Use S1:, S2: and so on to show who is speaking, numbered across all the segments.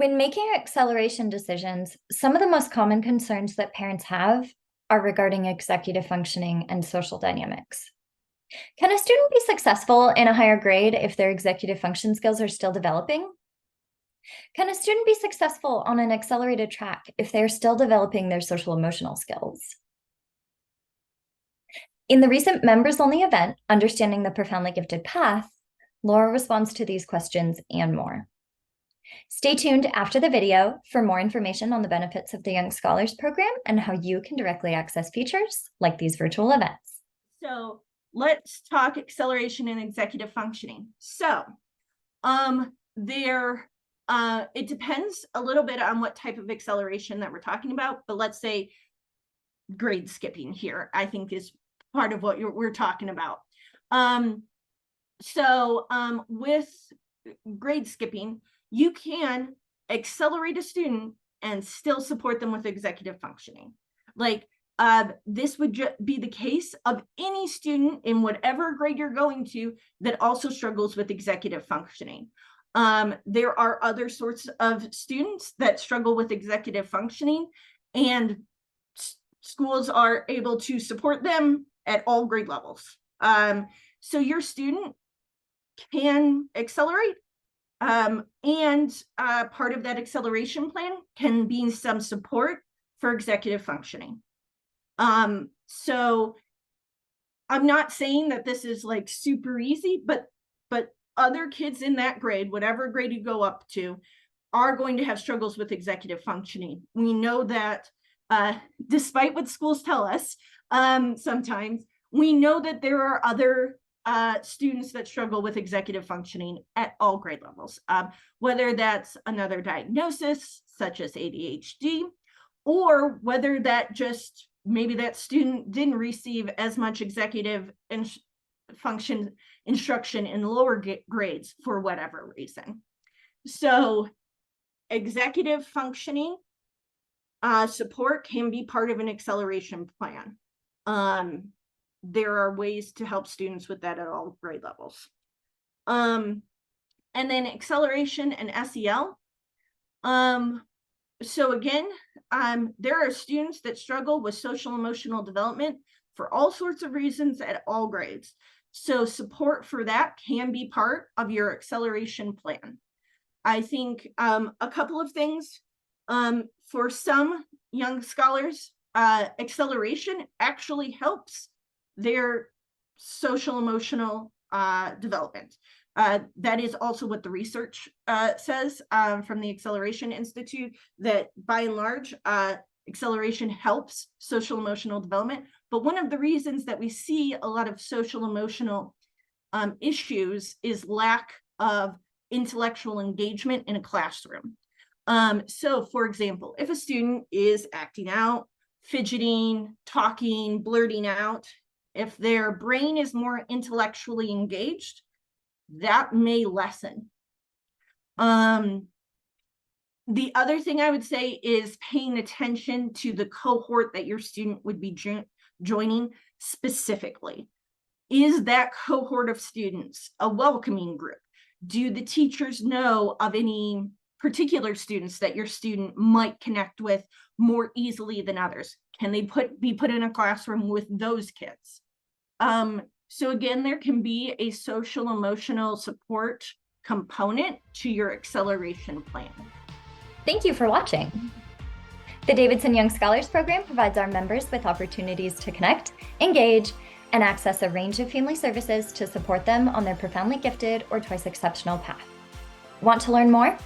S1: When making acceleration decisions, some of the most common concerns that parents have are regarding executive functioning and social dynamics. Can a student be successful in a higher grade if their executive function skills are still developing? Can a student be successful on an accelerated track if they're still developing their social emotional skills? In the recent members-only event, Understanding the Profoundly Gifted Path, Laura responds to these questions and more. Stay tuned after the video for more information on the benefits of the Young Scholars Program and how you can directly access features like these virtual events.
S2: So let's talk acceleration and executive functioning. So it depends a little bit on what type of acceleration that we're talking about, but let's say grade skipping here, I think is part of what we're talking about. With grade skipping, you can accelerate a student and still support them with executive functioning. This would be the case of any student in whatever grade you're going to that also struggles with executive functioning. There are other sorts of students that struggle with executive functioning, and schools are able to support them at all grade levels. So your student can accelerate, and part of that acceleration plan can be some support for executive functioning. So I'm not saying that this is like super easy, but other kids in that grade, whatever grade you go up to, are going to have struggles with executive functioning. We know that despite what schools tell us, sometimes we know that there are other students that struggle with executive functioning at all grade levels, whether that's another diagnosis such as ADHD, or whether that just maybe that student didn't receive as much executive function instruction in lower grades for whatever reason. So executive functioning support can be part of an acceleration plan. There are ways to help students with that at all grade levels. And then acceleration and SEL. So again, there are students that struggle with social emotional development for all sorts of reasons at all grades. So support for that can be part of your acceleration plan. I think a couple of things. For some young scholars, acceleration actually helps their social emotional development. That is also what the research says from the Acceleration Institute, that by and large, acceleration helps social emotional development. But one of the reasons that we see a lot of social emotional issues is lack of intellectual engagement in a classroom. So for example, if a student is acting out, fidgeting, talking, blurting out, if their brain is more intellectually engaged, that may lessen. The other thing I would say is paying attention to the cohort that your student would be joining specifically. Is that cohort of students a welcoming group? Do the teachers know of any particular students that your student might connect with more easily than others? Can they be put in a classroom with those kids? So again, there can be a social emotional support component to your acceleration plan.
S1: Thank you for watching. The Davidson Young Scholars Program provides our members with opportunities to connect, engage, and access a range of family services to support them on their profoundly gifted or twice exceptional path. Want to learn more?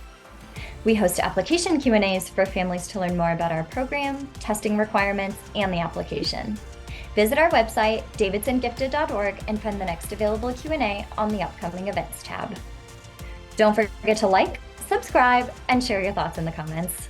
S1: We host application Q&As for families to learn more about our program, testing requirements, and the application. Visit our website, davidsongifted.org, and find the next available Q&A on the upcoming events tab. Don't forget to like, subscribe, and share your thoughts in the comments.